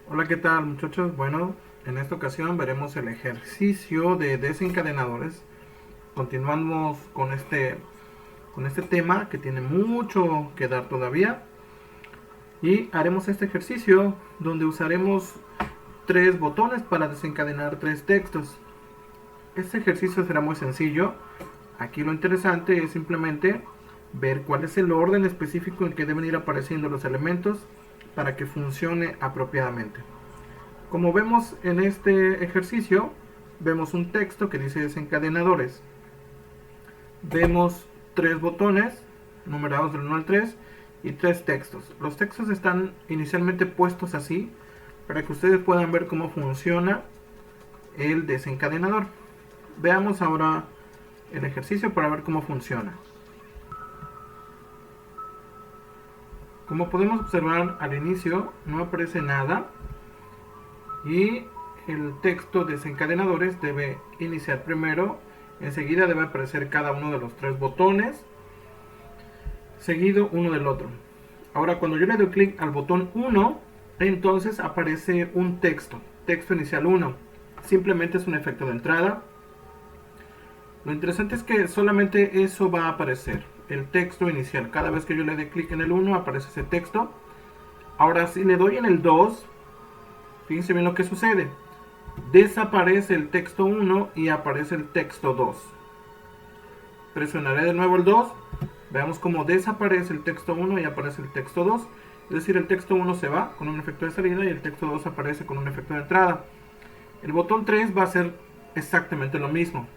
Hola, ¿qué tal, muchachos? Bueno, en esta ocasión veremos el ejercicio de desencadenadores. Continuamos con este tema que tiene mucho que dar todavía. Y haremos este ejercicio donde usaremos tres botones para desencadenar tres textos. Este ejercicio será muy sencillo. Aquí lo interesante es simplemente ver cuál es el orden específico en que deben ir apareciendo los elementos para que funcione apropiadamente. Como vemos en este ejercicio, vemos un texto que dice desencadenadores. Vemos tres botones numerados del 1 al 3 y tres textos. Los textos están inicialmente puestos así para que ustedes puedan ver cómo funciona el desencadenador. Veamos ahora el ejercicio para ver cómo funciona. Como podemos observar, al inicio no aparece nada y el texto desencadenadores debe iniciar primero. Enseguida debe aparecer cada uno de los tres botones, seguido uno del otro. Ahora, cuando yo le doy clic al botón 1, entonces aparece un texto inicial 1. Simplemente es un efecto de entrada. Lo interesante es que solamente eso va a aparecer, el texto inicial. Cada vez que yo le dé clic en el 1 aparece ese texto. Ahora, si le doy en el 2, fíjense bien lo que sucede. Desaparece el texto 1 y aparece el texto 2. Presionaré de nuevo el 2. Veamos cómo desaparece el texto 1 y aparece el texto 2. Es decir, el texto 1 se va con un efecto de salida y el texto 2 aparece con un efecto de entrada. El botón 3 va a hacer exactamente lo mismo.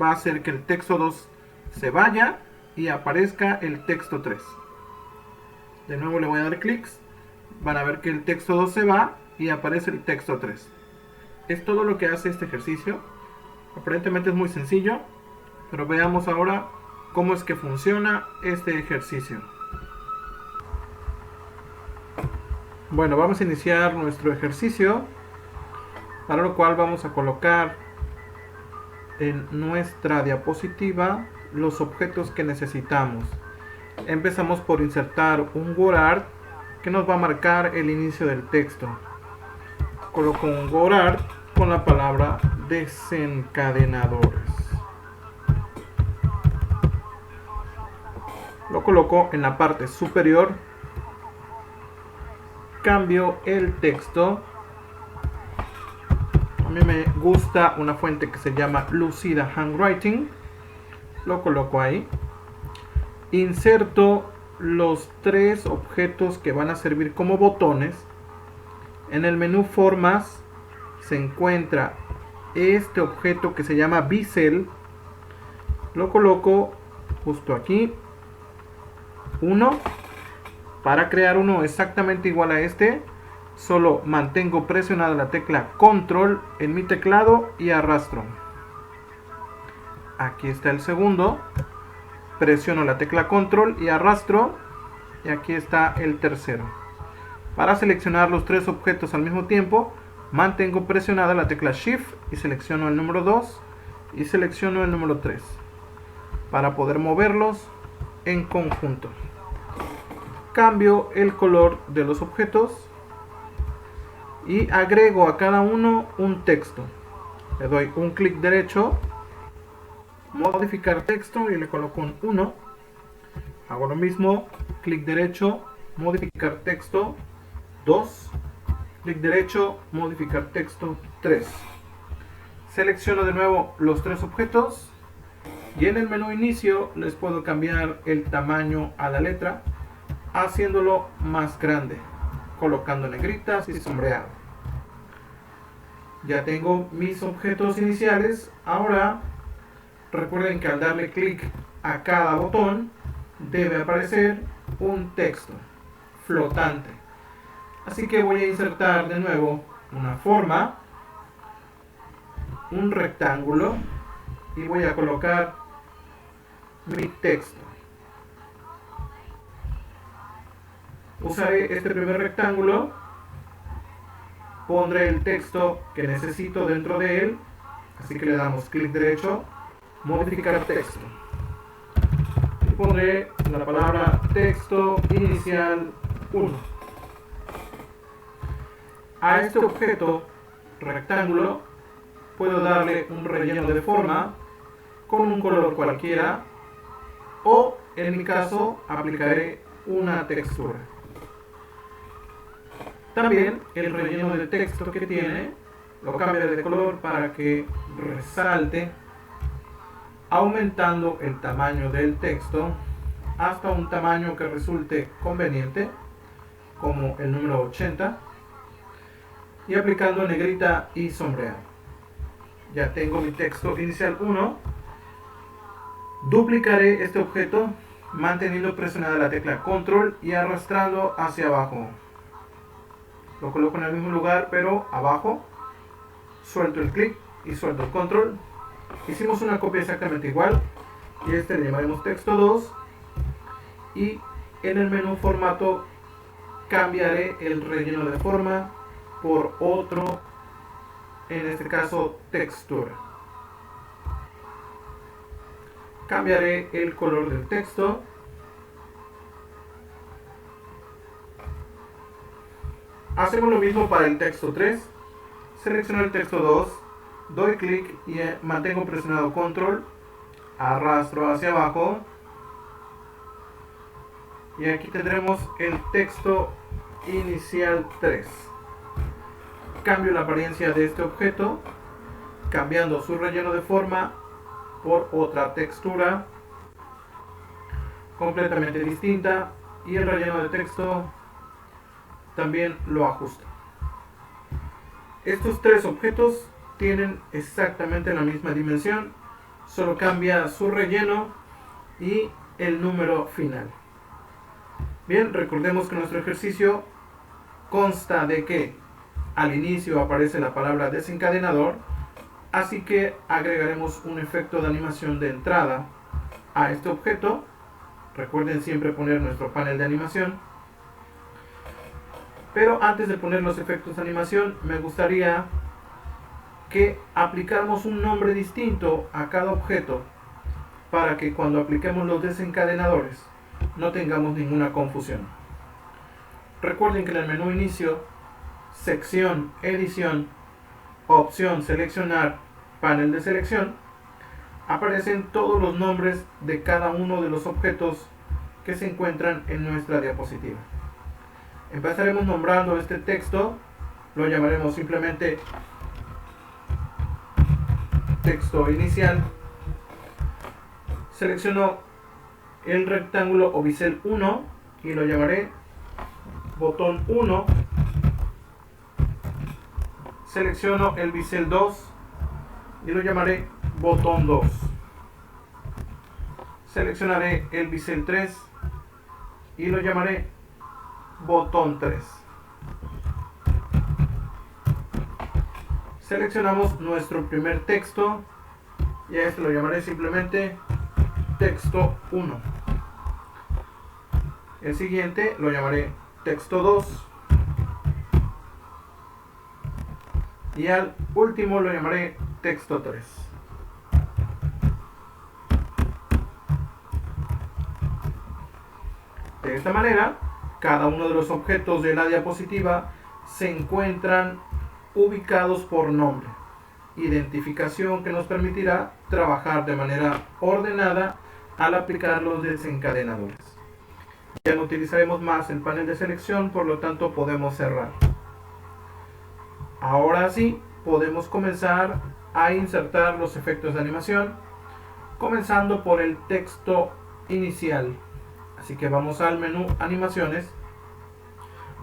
Va a hacer que el texto 2 se vaya y aparezca el texto 3. De nuevo le voy a dar clics. Van a ver que el texto 2 se va y aparece el texto 3. Es todo lo que hace este ejercicio. Aparentemente es muy sencillo, pero veamos ahora cómo es que funciona este ejercicio. Bueno, vamos a iniciar nuestro ejercicio, para lo cual vamos a colocar en nuestra diapositiva los objetos que necesitamos. Empezamos por insertar un wordart que nos va a marcar el inicio del texto. Coloco un wordart con la palabra desencadenadores. Lo coloco en la parte superior. Cambio el texto. A mí me gusta una fuente que se llama Lucida Handwriting. Lo coloco ahí. Inserto los tres objetos que van a servir como botones. En el menú Formas se encuentra este objeto que se llama Bisel. Lo coloco justo aquí. 1. Para crear uno exactamente igual a este, solo mantengo presionada la tecla Control en mi teclado y arrastro. Aquí está el segundo. Presiono la tecla Control y arrastro. Y aquí está el tercero. Para seleccionar los tres objetos al mismo tiempo, mantengo presionada la tecla Shift y selecciono el número 2 y selecciono el número 3 para poder moverlos en conjunto. Cambio el color de los objetos y agrego a cada uno un texto. Le doy un clic derecho, modificar texto y le coloco un 1. Hago lo mismo, clic derecho, modificar texto 2, clic derecho, modificar texto 3. Selecciono de nuevo los tres objetos y en el menú inicio les puedo cambiar el tamaño a la letra, haciéndolo más grande, colocando negritas y sombreado. Ya tengo mis objetos iniciales. Ahora recuerden que al darle clic a cada botón debe aparecer un texto flotante. Así que voy a insertar de nuevo una forma, un rectángulo y voy a colocar mi texto. Usaré este primer rectángulo, pondré el texto que necesito dentro de él, así que le damos clic derecho, modificar texto. y pondré la palabra texto inicial 1. A este objeto rectángulo puedo darle un relleno de forma con un color cualquiera, o en mi caso aplicaré una textura. También el relleno de texto que tiene lo cambiaré de color para que resalte, aumentando el tamaño del texto hasta un tamaño que resulte conveniente, como el número 80, y aplicando negrita y sombreado. Ya tengo mi texto inicial 1. Duplicaré este objeto manteniendo presionada la tecla control y arrastrando hacia abajo. Lo coloco en el mismo lugar pero abajo. Suelto el clic y suelto el control. Hicimos una copia exactamente igual y este le llamaremos texto 2, y en el menú formato cambiaré el relleno de forma por otro, en este caso textura. Cambiaré el color del texto. Hacemos lo mismo para el texto 3. Selecciono el texto 2, doy clic y mantengo presionado control, arrastro hacia abajo y aquí tendremos el texto inicial 3. Cambio la apariencia de este objeto cambiando su relleno de forma por otra textura completamente distinta, y el relleno de texto también lo ajusto. Estos tres objetos tienen exactamente la misma dimensión, solo cambia su relleno y el número final. Bien, recordemos que nuestro ejercicio consta de que al inicio aparece la palabra desencadenador, así que agregaremos un efecto de animación de entrada a este objeto. Recuerden siempre poner nuestro panel de animación. Pero antes de poner los efectos de animación, me gustaría que aplicáramos un nombre distinto a cada objeto para que cuando apliquemos los desencadenadores no tengamos ninguna confusión. Recuerden que en el menú inicio, sección, edición, opción, seleccionar, panel de selección, aparecen todos los nombres de cada uno de los objetos que se encuentran en nuestra diapositiva. Empezaremos nombrando este texto, lo llamaremos simplemente texto inicial. Selecciono el rectángulo o bisel 1 y lo llamaré botón 1. Selecciono el bisel 2 y lo llamaré botón 2. Seleccionaré el bisel 3 y lo llamaré botón 3. Seleccionamos nuestro primer texto y a este lo llamaré simplemente texto 1. El siguiente lo llamaré texto 2 y al último lo llamaré texto 3. De esta manera, cada uno de los objetos de la diapositiva se encuentran ubicados por nombre, identificación que nos permitirá trabajar de manera ordenada al aplicar los desencadenadores. Ya no utilizaremos más el panel de selección, por lo tanto podemos cerrar. Ahora sí, podemos comenzar a insertar los efectos de animación, comenzando por el texto inicial. Así que vamos al menú animaciones,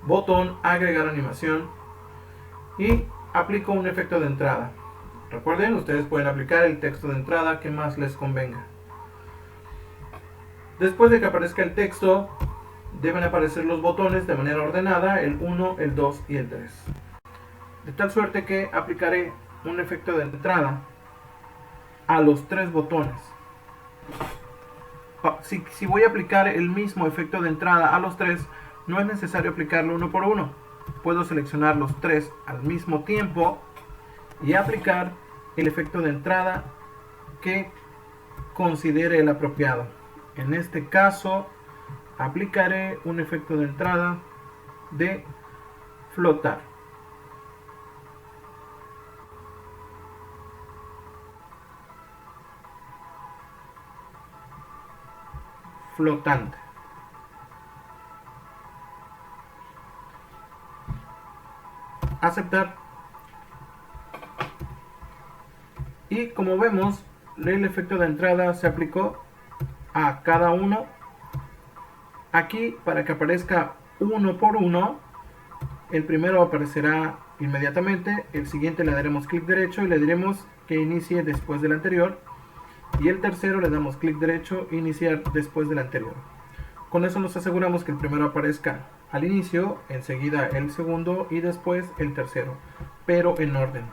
botón agregar animación y aplico un efecto de entrada. Recuerden, ustedes pueden aplicar el texto de entrada que más les convenga. Después de que aparezca el texto, deben aparecer los botones de manera ordenada, el 1, el 2 y el 3. De tal suerte que aplicaré un efecto de entrada a los tres botones. Si voy a aplicar el mismo efecto de entrada a los tres, no es necesario aplicarlo uno por uno. Puedo seleccionar los tres al mismo tiempo y aplicar el efecto de entrada que considere el apropiado. En este caso aplicaré un efecto de entrada de flotar. Flotante. Aceptar. Y como vemos, el efecto de entrada se aplicó a cada uno. Aquí, para que aparezca uno por uno, el primero aparecerá inmediatamente, el siguiente le daremos clic derecho y le diremos que inicie después del anterior, y el tercero le damos clic derecho e iniciar después del anterior. Con eso nos aseguramos que el primero aparezca al inicio, enseguida el segundo y después el tercero, pero en orden.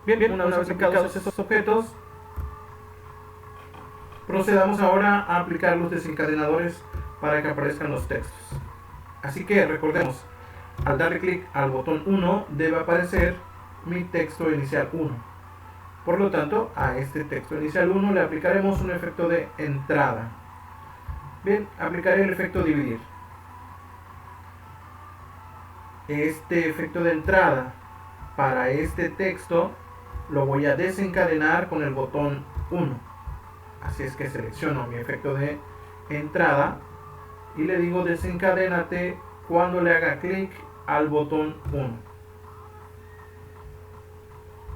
Bien, una vez aplicados estos objetos, procedamos ahora a aplicar los desencadenadores para que aparezcan los textos. Así que recordemos, al darle clic al botón 1 debe aparecer mi texto inicial 1. Por lo tanto, a este texto inicial 1 le aplicaremos un efecto de entrada. Bien, aplicaré el efecto dividir. Este efecto de entrada para este texto lo voy a desencadenar con el botón 1. Así es que selecciono mi efecto de entrada y le digo desencadénate cuando le haga clic al botón 1.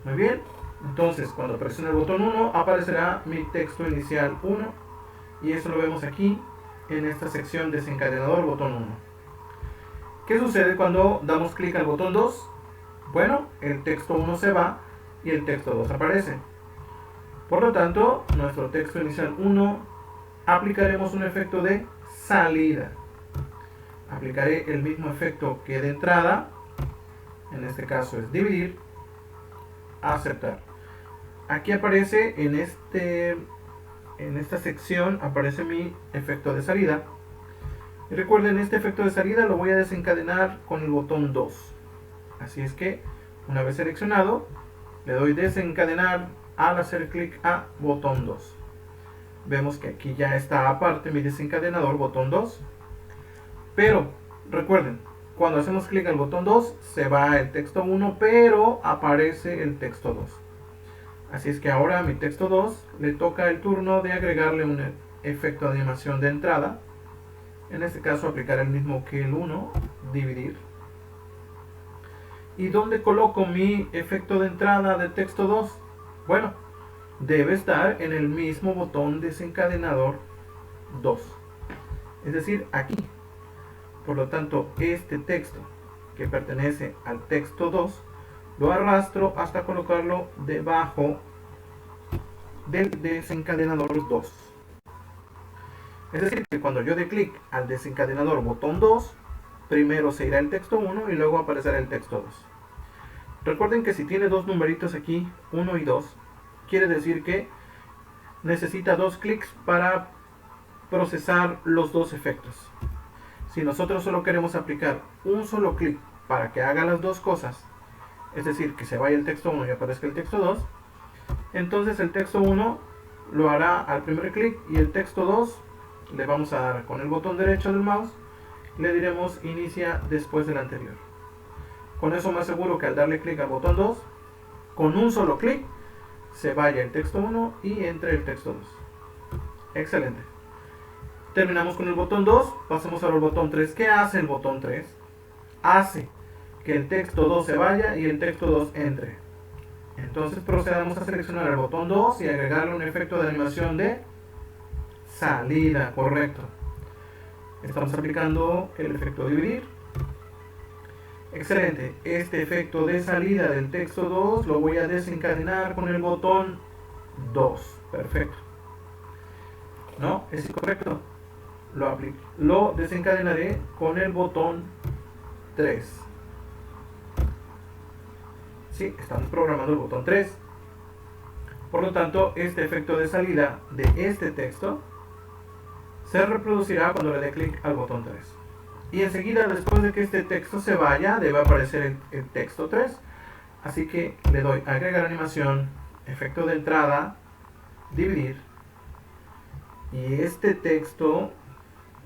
Muy bien, entonces cuando presione el botón 1 aparecerá mi texto inicial 1 y eso lo vemos aquí en esta sección desencadenador botón 1. ¿Qué sucede cuando damos clic al botón 2? Bueno, el texto 1 se va y el texto 2 aparece. Por lo tanto, nuestro texto inicial 1 aplicaremos un efecto de salida. Aplicaré el mismo efecto que de entrada, en este caso es dividir, aceptar. Aquí aparece en esta sección aparece mi efecto de salida. Y recuerden, este efecto de salida lo voy a desencadenar con el botón 2. Así es que, una vez seleccionado, le doy desencadenar al hacer clic a botón 2. Vemos que aquí ya está aparte mi desencadenador botón 2. Pero, recuerden, cuando hacemos clic al botón 2, se va el texto 1, pero aparece el texto 2. Así es que ahora a mi texto 2 le toca el turno de agregarle un efecto de animación de entrada. En este caso aplicar el mismo que el 1, dividir. ¿Y dónde coloco mi efecto de entrada de texto 2? Bueno, debe estar en el mismo botón desencadenador 2. Es decir, aquí. Por lo tanto, este texto que pertenece al texto 2 lo arrastro hasta colocarlo debajo del desencadenador 2. Es decir, que cuando yo dé clic al desencadenador botón 2, primero se irá el texto 1 y luego aparecerá el texto 2. Recuerden que si tiene dos numeritos aquí, 1 y 2, quiere decir que necesita dos clics para procesar los dos efectos. Si nosotros solo queremos aplicar un solo clic para que haga las dos cosas, es decir, que se vaya el texto 1 y aparezca el texto 2, entonces el texto 1 lo hará al primer clic y el texto 2 le vamos a dar con el botón derecho del mouse, le diremos inicia después del anterior. Con eso me aseguro que al darle clic al botón 2, con un solo clic, se vaya el texto 1 y entre el texto 2. Excelente. Terminamos con el botón 2, pasemos ahora al botón 3. ¿Qué hace el botón 3? Hace que el texto 2 se vaya y el texto 2 entre. Entonces procedamos a seleccionar el botón 2 y agregarle un efecto de animación de salida, correcto. Estamos aplicando el efecto dividir. Excelente, este efecto de salida del texto 2 lo voy a desencadenar con el botón 2. Perfecto. No, es incorrecto. Lo desencadenaré con el botón 3. Sí, estamos programando el botón 3. Por lo tanto, este efecto de salida de este texto se reproducirá cuando le dé clic al botón 3. Y enseguida, después de que este texto se vaya, debe aparecer el texto 3. Así que le doy agregar animación, efecto de entrada, dividir. Y este texto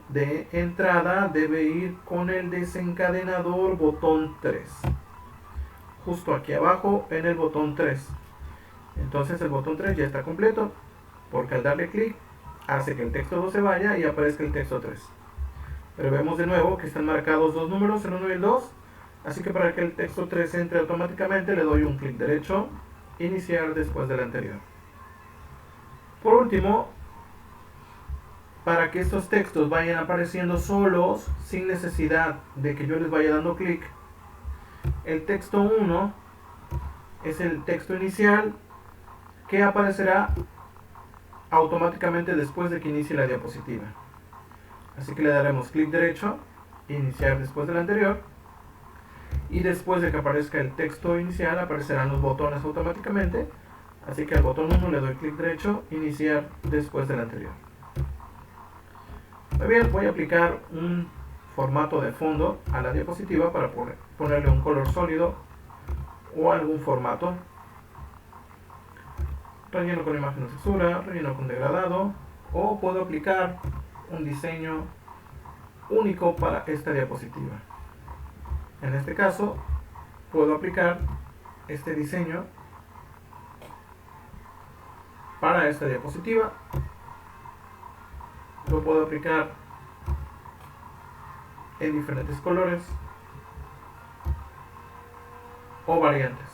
de entrada debe ir con el desencadenador botón 3. Justo aquí abajo en el botón 3. Entonces el botón 3 ya está completo, porque al darle clic hace que el texto 2 se vaya y aparezca el texto 3. Pero vemos de nuevo que están marcados dos números, el 1 y el 2. Así que para que el texto 3 entre automáticamente le doy un clic derecho, iniciar después del anterior. Por último, para que estos textos vayan apareciendo solos, sin necesidad de que yo les vaya dando clic, el texto 1 es el texto inicial que aparecerá automáticamente después de que inicie la diapositiva. Así que le daremos clic derecho, iniciar después del anterior, y después de que aparezca el texto inicial aparecerán los botones automáticamente. Así que al botón 1 le doy clic derecho, iniciar después del anterior. Muy bien, voy a aplicar un formato de fondo a la diapositiva para ponerle un color sólido o algún formato. Relleno con imagen o textura, relleno con degradado, o puedo aplicar un diseño único para esta diapositiva. En este caso, puedo aplicar este diseño para esta diapositiva. Lo puedo aplicar en diferentes colores o variantes.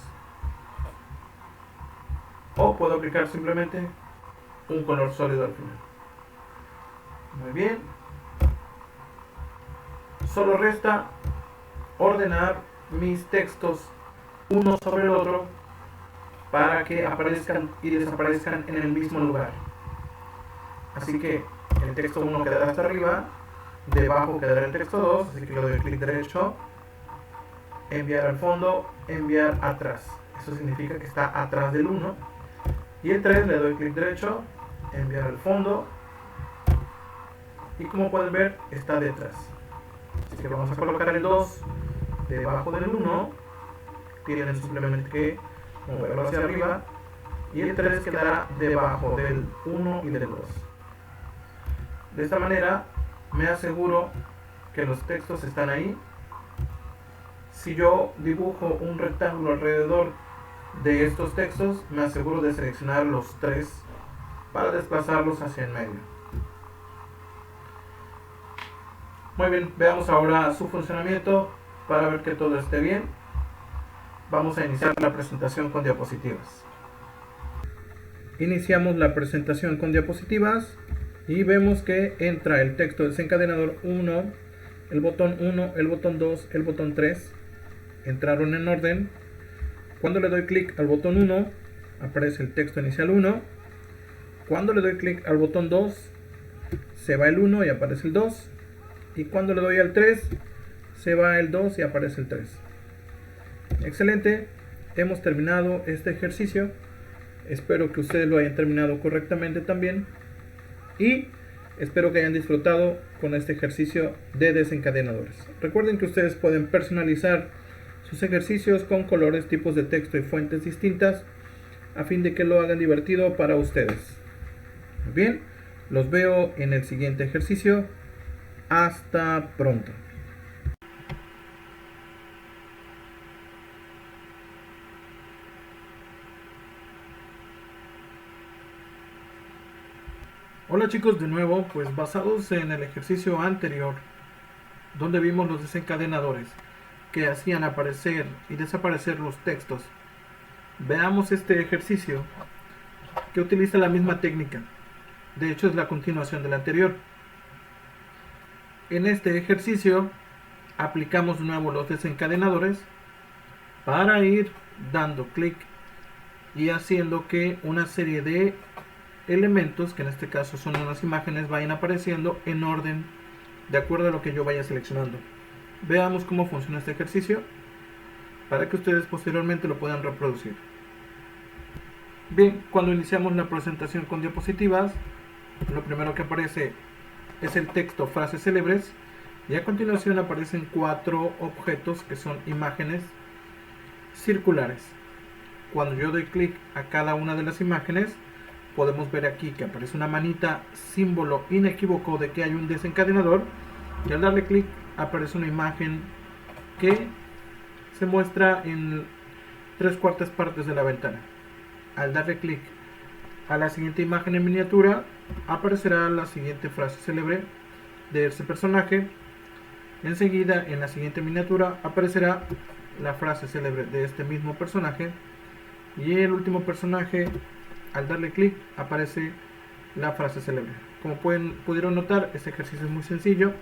O puedo aplicar simplemente un color sólido al final. Muy bien. Solo resta ordenar mis textos uno sobre el otro para que aparezcan y desaparezcan en el mismo lugar. Así que el texto 1 quedará hasta arriba, debajo quedará el texto 2, así que le doy clic derecho, enviar al fondo, enviar atrás. Eso significa que está atrás del 1. Y el 3 le doy clic derecho, enviar al fondo, y como pueden ver está detrás. Así que vamos a colocar el 2 debajo del 1, tienen simplemente que moverlo hacia arriba, y el 3 quedará debajo del 1 y del 2. De esta manera me aseguro que los textos están ahí. Si yo dibujo un rectángulo alrededor de estos textos, me aseguro de seleccionar los 3 para desplazarlos hacia el medio. Muy bien, veamos ahora su funcionamiento para ver que todo esté bien. Vamos a iniciar la presentación con diapositivas. Iniciamos la presentación con diapositivas y vemos que entra el texto desencadenador 1, el botón 1, el botón 2, el botón 3. Entraron en orden. Cuando le doy clic al botón 1, aparece el texto inicial 1. Cuando le doy clic al botón 2, se va el 1 y aparece el 2. Y cuando le doy al 3, se va el 2 y aparece el 3. Excelente, hemos terminado este ejercicio. Espero que ustedes lo hayan terminado correctamente también. Y espero que hayan disfrutado con este ejercicio de desencadenadores. Recuerden que ustedes pueden personalizar sus ejercicios con colores, tipos de texto y fuentes distintas a fin de que lo hagan divertido para ustedes. Bien, los veo en el siguiente ejercicio. Hasta pronto. Hola chicos, de nuevo, pues basados en el ejercicio anterior, donde vimos los desencadenadores que hacían aparecer y desaparecer los textos, veamos este ejercicio que utiliza la misma técnica. De hecho, es la continuación del anterior. En este ejercicio aplicamos de nuevo los desencadenadores para ir dando clic y haciendo que una serie de elementos, que en este caso son unas imágenes, vayan apareciendo en orden de acuerdo a lo que yo vaya seleccionando. Veamos cómo funciona este ejercicio para que ustedes posteriormente lo puedan reproducir. Bien, cuando iniciamos la presentación con diapositivas, lo primero que aparece es el texto frases célebres y a continuación aparecen 4 objetos que son imágenes circulares. Cuando yo doy clic a cada una de las imágenes, podemos ver aquí que aparece una manita, símbolo inequívoco de que hay un desencadenador, y al darle clic aparece una imagen que se muestra en 3/4 partes de la ventana. Al darle clic a la siguiente imagen en miniatura, aparecerá la siguiente frase célebre de ese personaje. Enseguida, en la siguiente miniatura, aparecerá la frase célebre de este mismo personaje. Y el último personaje, al darle clic, aparece la frase célebre. Como pudieron notar, este ejercicio es muy sencillo.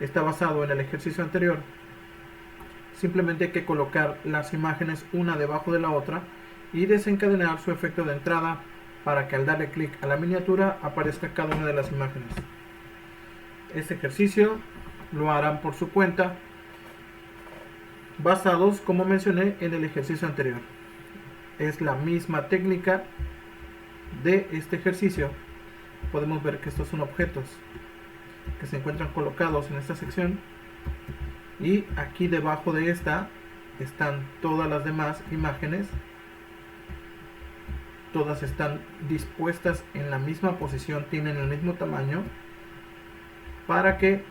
Está basado en el ejercicio anterior. Simplemente hay que colocar las imágenes una debajo de la otra y desencadenar su efecto de entrada para que al darle clic a la miniatura aparezca cada una de las imágenes. Este ejercicio lo harán por su cuenta, basados, como mencioné, en el ejercicio anterior. Es la misma técnica de este ejercicio. Podemos ver que estos son objetos que se encuentran colocados en esta sección, y aquí debajo de esta están todas las demás imágenes. Todas están dispuestas en la misma posición, tienen el mismo tamaño, para que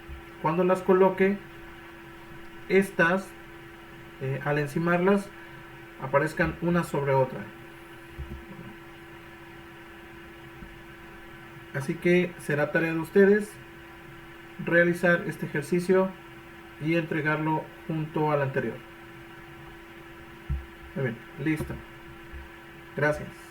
cuando las coloque, estas, al encimarlas, aparezcan una sobre otra. Así que será tarea de ustedes realizar este ejercicio y entregarlo junto al anterior. Muy bien, listo. Gracias.